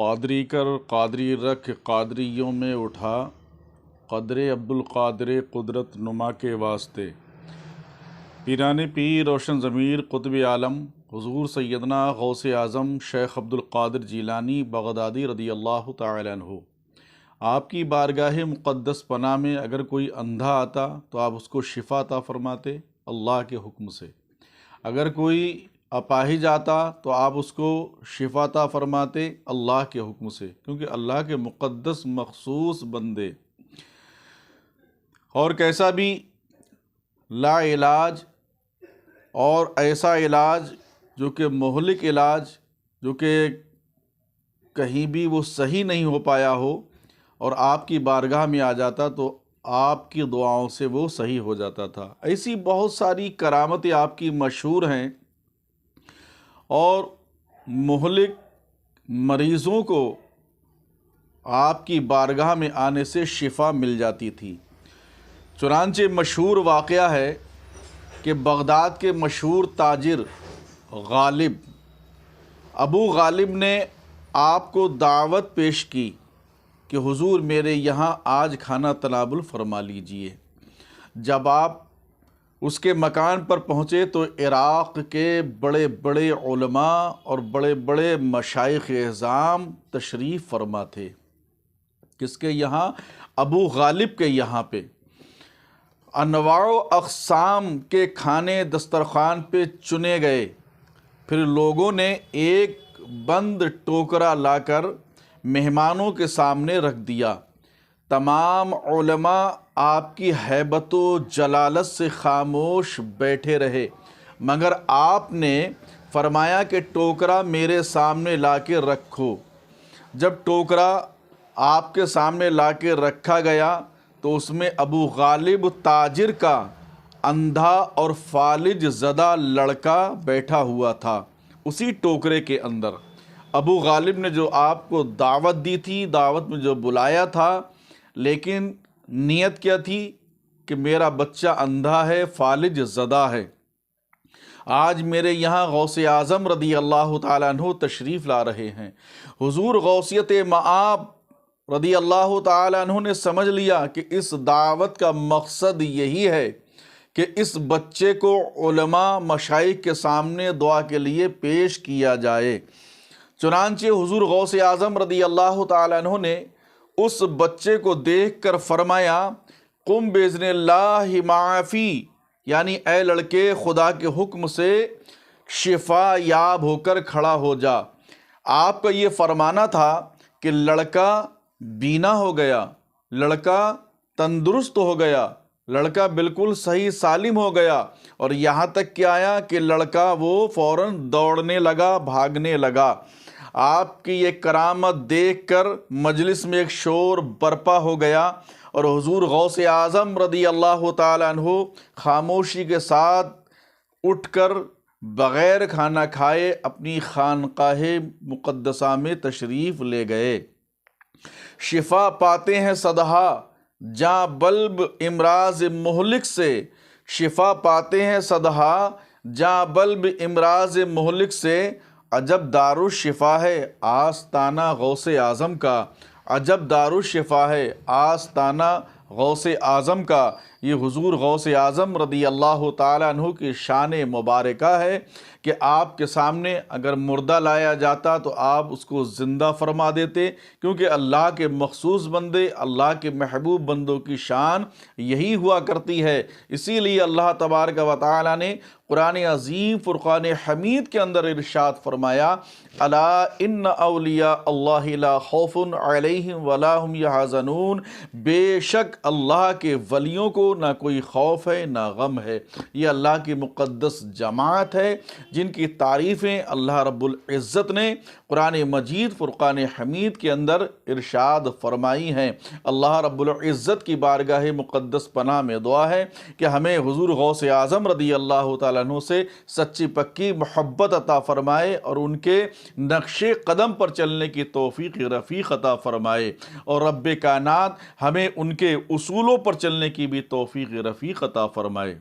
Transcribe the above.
قادری کر قادری رکھ قادریوں میں اٹھا، قدر عبدالقادر قدرت نما کے واسطے۔ پیران پیر روشن ضمیر قطب عالم حضور سیدنا غوث اعظم شیخ عبدالقادر جیلانی بغدادی رضی اللہ تعالی عنہ، آپ کی بارگاہ مقدس پناہ میں اگر کوئی اندھا آتا تو آپ اس کو شفا عطا فرماتے اللہ کے حکم سے، اگر کوئی اپاہج آتا تو آپ اس کو شفا عطا فرماتے اللہ کے حکم سے، کیونکہ اللہ کے مقدس مخصوص بندے۔ اور کیسا بھی لا علاج اور ایسا علاج جو کہ مہلک علاج، جو کہ کہیں بھی وہ صحیح نہیں ہو پایا ہو اور آپ کی بارگاہ میں آ جاتا تو آپ کی دعاؤں سے وہ صحیح ہو جاتا تھا۔ ایسی بہت ساری کرامتیں آپ کی مشہور ہیں اور مہلک مریضوں کو آپ کی بارگاہ میں آنے سے شفا مل جاتی تھی۔ چنانچہ مشہور واقعہ ہے کہ بغداد کے مشہور تاجر غالب، ابو غالب نے آپ کو دعوت پیش کی کہ حضور میرے یہاں آج کھانا تناول فرما لیجئے۔ جب آپ اس کے مکان پر پہنچے تو عراق کے بڑے بڑے علماء اور بڑے بڑے مشائخ اعظام تشریف فرما تھے۔ کس کے یہاں؟ ابو غالب کے یہاں پہ۔ انواع و اقسام کے کھانے دسترخوان پہ چنے گئے، پھر لوگوں نے ایک بند ٹوکرا لا کر مہمانوں کے سامنے رکھ دیا۔ تمام علماء آپ کی ہیبت و جلالت سے خاموش بیٹھے رہے، مگر آپ نے فرمایا کہ ٹوکرا میرے سامنے لا کے رکھو۔ جب ٹوکرا آپ کے سامنے لا کے رکھا گیا تو اس میں ابو غالب تاجر کا اندھا اور فالج زدہ لڑکا بیٹھا ہوا تھا۔ اسی ٹوکرے کے اندر ابو غالب نے جو آپ کو دعوت دی تھی، دعوت میں جو بلایا تھا، لیکن نیت کیا تھی کہ میرا بچہ اندھا ہے، فالج زدہ ہے، آج میرے یہاں غوث اعظم رضی اللہ تعالیٰ عنہ تشریف لا رہے ہیں۔ حضور غوثیت مآب رضی اللہ تعالیٰ عنہ نے سمجھ لیا کہ اس دعوت کا مقصد یہی ہے کہ اس بچے کو علماء مشائخ کے سامنے دعا کے لیے پیش کیا جائے۔ چنانچہ حضور غوث اعظم رضی اللہ تعالیٰ عنہ نے اس بچے کو دیکھ کر فرمایا، قم باذن اللہ معافی، یعنی اے لڑکے خدا کے حکم سے شفا یاب ہو کر کھڑا ہو جا۔ آپ کا یہ فرمانا تھا کہ لڑکا بینا ہو گیا، لڑکا تندرست ہو گیا، لڑکا بالکل صحیح سالم ہو گیا، اور یہاں تک کہ آیا کہ لڑکا وہ فوراً دوڑنے لگا، بھاگنے لگا۔ آپ کی یہ کرامت دیکھ کر مجلس میں ایک شور برپا ہو گیا اور حضور غوث اعظم رضی اللہ تعالیٰ عنہ خاموشی کے ساتھ اٹھ کر بغیر کھانا کھائے اپنی خانقاہ مقدسہ میں تشریف لے گئے۔ شفا پاتے ہیں صدہا جاں بلب امراض مہلک سے، شفا پاتے ہیں صدہا جاں بلب امراض مہلک سے، عجب دارالشفا ہے آستانہ غوث اعظم کا، عجب دارالشفا ہے آستانہ غوث اعظم کا۔ یہ حضور غوث اعظم رضی اللہ تعالیٰ عنہ کی شان مبارکہ ہے کہ آپ کے سامنے اگر مردہ لایا جاتا تو آپ اس کو زندہ فرما دیتے، کیونکہ اللہ کے مخصوص بندے، اللہ کے محبوب بندوں کی شان یہی ہوا کرتی ہے۔ اسی لیے اللہ تبارک و تعالیٰ نے قرآن عظیم فرقان حمید کے اندر ارشاد فرمایا، الا ان اولیاء اللہ لا خوف علیہم ولا هم یحزنون، بے شک اللہ کے ولیوں کو نہ کوئی خوف ہے نہ غم ہے۔ یہ اللہ کی مقدس جماعت ہے جن کی تعریفیں اللہ رب العزت نے قرآن مجید فرقان حمید کے اندر ارشاد فرمائی ہیں۔ اللہ رب العزت کی بارگاہ مقدس پناہ میں دعا ہے کہ ہمیں حضور غوث اعظم رضی اللہ تعالیٰ عنہ سے سچی پکی محبت عطا فرمائے اور ان کے نقش قدم پر چلنے کی توفیق رفیق عطا فرمائے، اور رب کائنات ہمیں ان کے اصولوں پر چلنے کی بھی توفیق رفیق عطا فرمائے۔